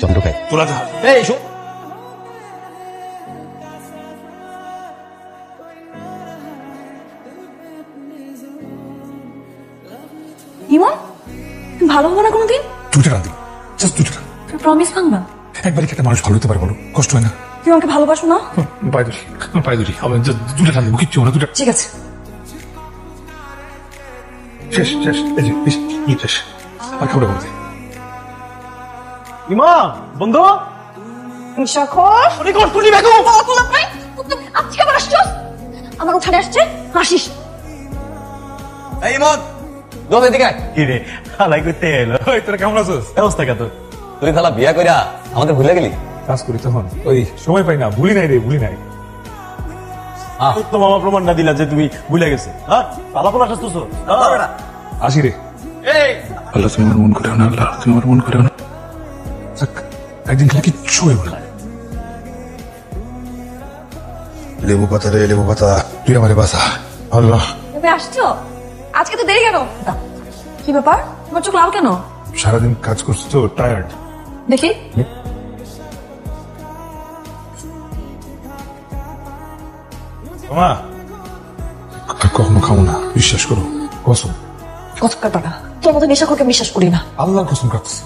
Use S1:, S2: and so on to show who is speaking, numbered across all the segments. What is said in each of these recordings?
S1: চন্দ্রকাই তোলা যা এই শো
S2: ইমন ভালো হবে না কোনোদিন?
S3: দুটো রাঁধি, জাস্ট দুটো রাঁধি।
S2: প্রমিস ভাঙবা?
S3: একবারই একটা মানুষ ভালো হতে পারে বলো, কষ্ট হয় না?
S2: তুমি আমাকে ভালোবাসো না?
S3: পায়ে ধরি আমি দুটো রাঁধি, কিচ্ছু না দুটো।
S2: ঠিক আছে
S3: শেষ শেষ এই যে শেষ আর খাবার বলতে
S1: ইমা বন্ধু
S2: আজকে আবার আসছো আমার উঠানে আসছে হাসিস।
S1: এই ইমন দোষ এদিকে কি রে হালাই করতে এলো।
S3: তোরা কেমন আছিস?
S1: অবস্থা কত? তুই শালা বিয়া কইরা আমাদের ভুলে গেলি?
S3: কাজ করি তখন ওই সময় পাই না, ভুলি নাই রে, ভুলি নাই।
S1: তো মামা প্রমাণ না দিলা যে তুমি ভুলে গেছে। হ্যাঁ পালাপোলা আসতেছো
S3: আসি রে। আল্লাহ তুমি আমার মন করেও না, আল্লাহ তুমি আমার মন করেও না। একদিন খেলে কিচ্ছু হইব না। লেবু পাতা রে লেবু পাতা, তুই আমারে বাঁচা আল্লাহ।
S2: তুমি আসছো আজকে তো দেরি কেন? কি ব্যাপার তোমার চোখ লাল কেন?
S3: সারাদিন কাজ করছো তো, টায়ার্ড।
S2: দেখি
S3: মা কখনো খাবো না, বিশ্বাস করো, কসম।
S2: কত ব্যাপার না, তোর মতো নেশা করকে বিশ্বাস করি না।
S3: আল্লাহর কসম কাটছি,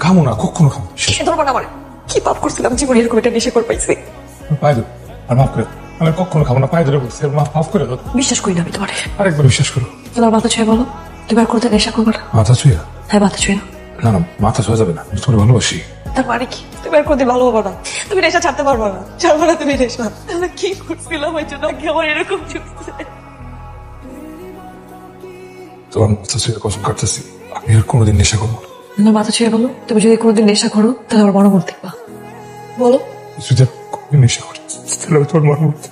S3: খাবো না, কখনো খাবো।
S2: কি পাপ করছিলাম জীবনে এরকম একটা নেশা করে পাইছি।
S3: পায়ে ধরো আর মাফ করে, আমি কখনো খাবো না, পায়ে ধরে বলছি মাফ করে দাও।
S2: বিশ্বাস করি না আমি তোমার।
S3: আরেকবার বিশ্বাস করো।
S2: তোমার মাথা ছুঁয়ে বলো তুমি আর করতে নেশা করবে না?
S3: মাথা ছুঁয়ে?
S2: হ্যাঁ মাথা ছুঁয়ে।
S3: না না মাথা ছুঁয়ে যাবে না, আমি তোমার ভালোবাসি।
S2: তার মানে কি তুমি আর কোনদিন ভালো হবো না? তুমি নেশা ছাড়তে পারবো না? ছাড়বো না তুমি নেশা? তাহলে কি করছিলাম ওই জন্য কি আমার এরকম চলছে?
S3: তোমার মাথা ছুঁয়ে কসম কাটতেছি আমি আর কোনোদিন নেশা করবো না।
S2: তোমার মাথা ছুঁয়ে বলো তুমি যদি কোনোদিন নেশা করো তাহলে আমার বড় মূর্তি দেখবা। বলো
S3: যদি কোনোদিন নেশা করি তাহলে আমি তোমার বড় মূর্তি।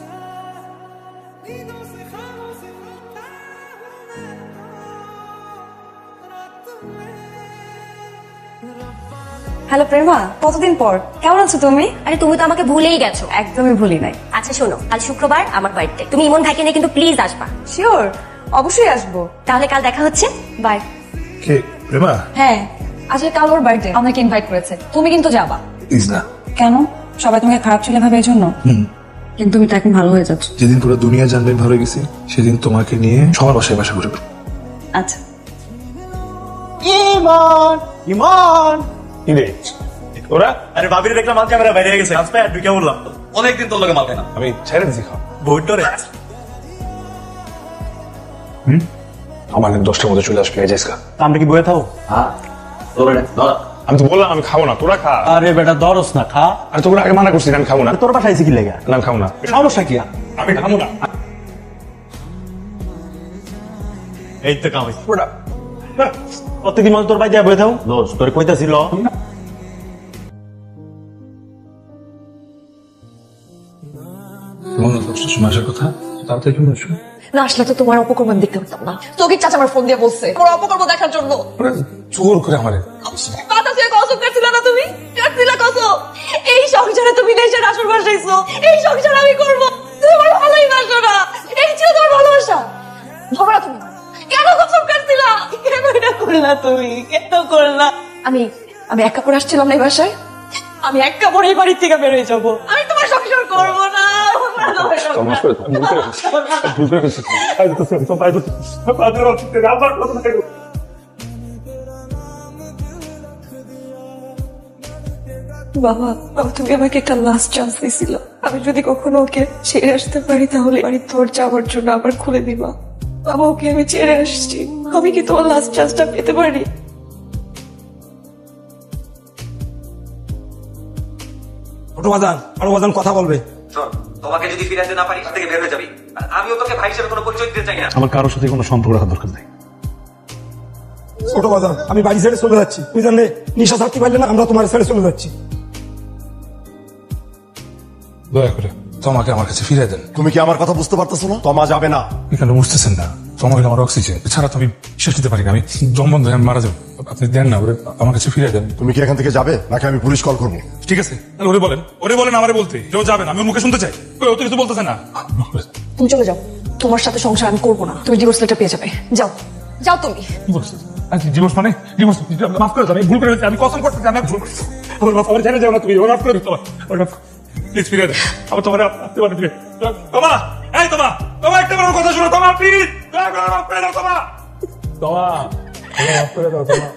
S2: হ্যালো প্রেমা, কতদিন পর, কেমন আছো তুমি?
S4: আরে তুমি তো আমাকে ভুলেই গেছো।
S2: একদমই ভুলি নাই।
S4: আচ্ছা শোনো, কাল শুক্রবার আমার বাড়িতে তুমি ইমন ভাইকে নিয়ে কিন্তু প্লিজ আসবা।
S2: শিওর, অবশ্যই আসবো।
S4: তাহলে কাল দেখা হচ্ছে, বাই।
S3: কে প্রেমা?
S2: হ্যাঁ আজকে কাল ওর বার্থডে, আমাকে ইনভাইট করেছে, তুমি কিন্তু যাবা।
S3: প্লিজ না।
S2: কেন? সবাই তোমাকে খারাপ ছেলে ভাবে এই জন্য? কিন্তু তুমি তো এখন ভালো হয়ে যাচ্ছ।
S3: যেদিন পুরো দুনিয়া জানবে ভালো হয়ে গেছি সেদিন তোমাকে নিয়ে সবার বাসায় বাসা করবে।
S2: আচ্ছা
S1: ইমন ইমন
S3: কি রে ওরা?
S1: আরে ভাবিরে দেখলাম মাল ক্যামেরা বাইরে গেছে, আজ পায় ঢুকে বললাম অনেকদিন তোর লগে মাল খাই না।
S3: আমি ছেড়ে দিছি খাও।
S1: বইটরে
S3: আমার 10টার মধ্যে চলে আসবে, যাইস কা।
S1: আমরা কি বয়ে থাকো?
S3: আমি তো বললাম আমি খাবো না, তোরা খা।
S1: আরে বেটা দরস না, খা।
S3: আর তোরা আগে মানা করছিস আমি খাবো না।
S1: তোর বাসায় কি লেগে?
S3: না আমি খাবো না।
S1: সমস্যা কি?
S3: আমি খাবো না।
S1: এই তো কামাই প্রত্যেকদিন মধ্যে তোর বাই দেয়া বয়ে থাকো। দোষ তোর কইতাছিল
S3: মনে 10টার সময় আসার কথা, তাড়াতাড়ি চলে আসো।
S2: না আসলে তো তোমার অপকর্ম আমি দেখতে পারতাম না। তোকে চাচা আমার ফোন দিয়ে বলছে তোমার অপকর্ম দেখার জন্য।
S3: জোর করে আমারে
S2: কথা দিয়ে কসম কাটছিল না তুমি? কাটছিল কসম? এই সংসারে তুমি দেশের আসর বসাইছো, এই সংসার আমি করব। তুমি আমার ভালোই বাসো না, এই ছিল তোমার ভালোবাসা। ঝগড়া তুমি কেন কসম কাটছিলা? কেন এটা করলা তুমি? কেন করলা? আমি এক কাপড় আসছিলাম না এই বাসায়, আমি এক কাপড় এই বাড়ির থেকে বের হয়ে যাবো। আমি তোমার সংসার করবো না। বাবা তুমি আমাকে একটা লাস্ট চান্স দিয়েছিল, আমি যদি কখনো ওকে ছেড়ে আসতে পারি তাহলে বাড়ির তোর যাওয়ার জন্য আবার খুলে দিবা। বাবা ওকে আমি ছেড়ে আসছি, আমি কি তোমার লাস্ট চান্সটা পেতে পারি?
S1: কথা বলবে।
S5: তোমাকে যদি ফিরাতে না পারি থেকে বের হয়ে যাবি, আর আমিও তোকে ভাই হিসেবে কোনো পরিচয় দিতে চাই না।
S1: আমার কারোর সাথে কোনো সম্পর্ক রাখার দরকার নেই।
S6: ছোট বাজার আমি বাড়ি ছেড়ে চলে যাচ্ছি, তুই জানলে নিশা ছাড়তে পারলে না, আমরা তোমার ছেড়ে চলে যাচ্ছি।
S3: দয়া করে তোমাকে আমার কাছে ফিরে দেন।
S6: তুমি কি আমার কথা বুঝতে পারতেছো না? তোমা যাবে না।
S3: এখানে বুঝতেছেন না, তোমাকে আমার অক্সিজেন ছাড়া তো আমি বিশ্বাস নিতে পারি না, আমি দম বন্ধ হয়ে আমি মারা যাবো। আপনি দেন না, ওরে আমার কাছে ফিরে দেন।
S7: তুমি কি এখান থেকে যাবে নাকি আমি পুলিশ কল করবো?
S3: ঠিক আছে, তাহলে ওরে বলেন আমারে বলতে, কেউ যাবেন, আমি ওর মুখে শুনতে চাই। ও তো কিছু বলতেছে না।
S2: তুমি চলে যাও, তোমার সাথে সংসার আমি করবো না। তুমি ডিভোর্স লেটার পেয়ে যাবে। যাও যাও তুমি।
S3: ডিভোর্স মানে ডিভোর্স? মাফ করে দাও, আমি ভুল করে ফেলেছি, আমি কসম করতেছি আমি ভুল করেছি। আমার জানা যাও না, তুমি মাফ করে দিও। প্লিজ ফিরে দেন, আবার তোমার আসতে পারে দিবে। তোমা, এই তোমা, তোমা একটা বড় কথা শোনো, তোমা প্লিজ মাফ করে দাও, তোমা মাফ করে দাও, তোমা।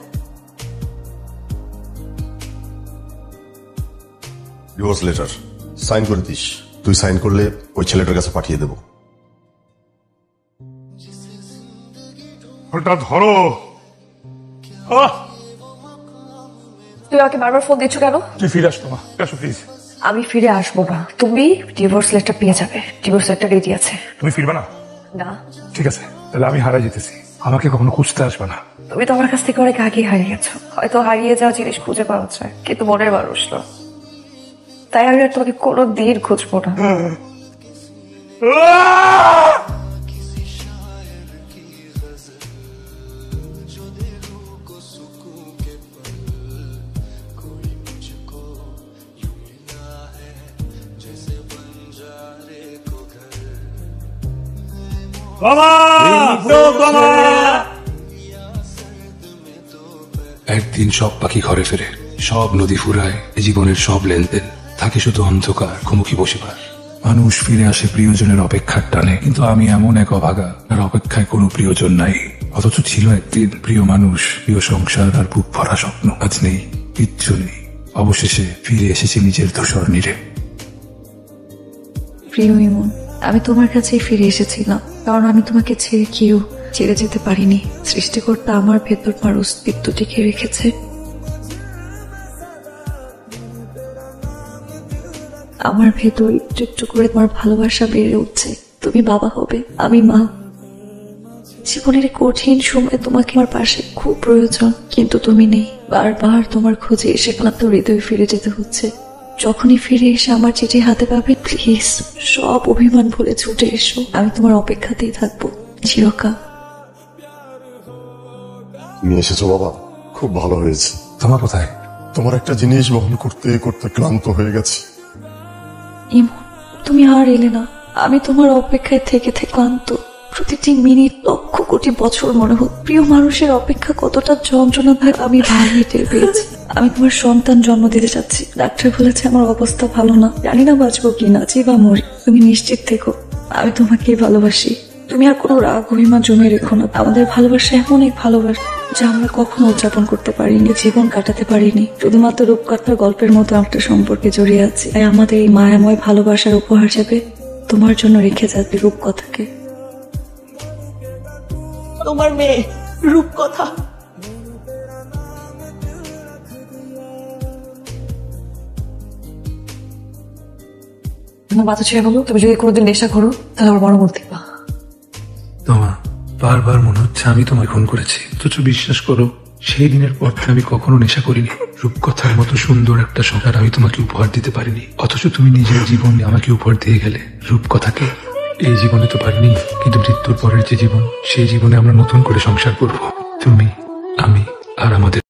S7: ডিভোর্স লেটার সাইন করে দিস। তুই সাইন করলে ওই ছেলেটার কাছে পাঠিয়ে দেবো।
S3: ওটা ধরো।
S2: তুমি আমাকে বারবার ফোন দিচ্ছ কেন?
S3: তুই ফিরে আস তোমা, আসো প্লিজ।
S2: আমি ফিরে আসবো না, তুমি ডিভোর্স লেটার পেয়ে যাবে। ডিভোর্স লেটার রেডি আছে।
S3: তুমি ফিরবে না?
S2: না।
S3: ঠিক আছে, তাহলে আমি হারাই যেতেছি, আমাকে কখনো খুঁজতে আসবে না।
S2: তুমি তো আমার কাছ থেকে অনেক আগে হারিয়ে গেছো। হয়তো হারিয়ে যাওয়া জিনিস খুঁজে পাওয়া যায়, কিন্তু মনের মানুষ না। তাই আমি আর তোমাকে কোনো দিন খুঁজবো না।
S3: একদিন সব পাখি ঘরে ফেরে, সব নদী ফুরায়, জীবনের সব লেনদেন, থাকে শুধু অন্ধকার মুখোমুখি বসিবার। মানুষ ফিরে আসে প্রিয়জনের অপেক্ষার টানে, কিন্তু আমি এমন এক অভাগা, আর অপেক্ষায় কোনো প্রিয়জন নাই। অথচ ছিল একদিন প্রিয় মানুষ, প্রিয় সংসার আর বুক ভরা স্বপ্ন। আজ নেই, কিচ্ছু নেই। অবশেষে ফিরে এসেছি নিজের ধূসর নীড়ে।
S2: প্রিয় ইমন, আমি তোমার কাছেই ফিরে এসেছিলাম, কারণ আমি তোমাকে ছেড়ে কেউ ছেড়ে যেতে পারিনি। সৃষ্টিকর্তা আমার ভেতর আমার অস্তিত্ব টিকে রেখেছে। আমার ভেতর একটু একটু করে তোমার ভালোবাসা বেড়ে উঠছে। তুমি বাবা হবে, আমি মা। জীবনের কঠিন সময় তোমাকে আমার পাশে খুব প্রয়োজন, কিন্তু তুমি নেই। বারবার তোমার খোঁজে এসে ক্লান্ত হৃদয়ে ফিরে যেতে হচ্ছে। যখনই ফিরে এসে আমার চিঠি হাতে পাবে, প্লিজ সব অভিমান ভুলে ছুটে এসো। আমি তোমার অপেক্ষাতেই থাকবো চিরকাল।
S7: তুমি এসেছো বাবা, খুব ভালো হয়েছে।
S3: তোমার কোথায়?
S7: তোমার একটা জিনিস বহন করতে করতে ক্লান্ত হয়ে গেছে।
S2: ইমন, তুমি আর এলে না। আমি তোমার অপেক্ষায় থেকে থেকে ক্লান্ত। প্রতিটি মিনিট লক্ষ কোটি বছর মনে হতো। প্রিয় মানুষের অপেক্ষা কতটা যন্ত্রণা থাকে আমি ভালোই টের পেয়েছি। আমি তোমার সন্তান জন্ম দিতে চাচ্ছি। ডাক্তার বলেছে আমার অবস্থা ভালো না, জানি না বাঁচবো কিনা, যে বা মরি। তুমি নিশ্চিত থেকো, আমি তোমাকেই ভালোবাসি। তুমি আর কোনো রাগ অভিমান জমে রেখো না। আমাদের ভালোবাসা এমন এক ভালোবাসা যা আমরা কখনো উদযাপন করতে পারিনি, জীবন কাটাতে পারিনি। শুধুমাত্র রূপকথার গল্পের মতো একটা সম্পর্কে জড়িয়ে আছি। তাই আমাদের এই মায়াময় ভালোবাসার উপহার হিসেবে তোমার জন্য রেখে যাবে রূপকথাকে। তোমার মেয়ে রূপকথা। তোমার মাথা ছেড়ে বলো, তুমি যদি কোনোদিন নেশা করো তাহলে আমার বড় মুখ দেখবা।
S3: তোমা, বারবার মনে হচ্ছে আমি তোমায় খুন করেছি, অথচ বিশ্বাস করো সেই দিনের পর থেকে আমি কখনো নেশা করিনি। রূপকথার মতো সুন্দর একটা সংসার আমি তোমাকে উপহার দিতে পারিনি, অথচ তুমি নিজের জীবনে আমাকে উপহার দিয়ে গেলে রূপকথাকে। এই জীবনে তো পারিনি, কিন্তু মৃত্যুর পরের যে জীবন, সেই জীবনে আমরা নতুন করে সংসার করব। তুমি, আমি আর আমাদের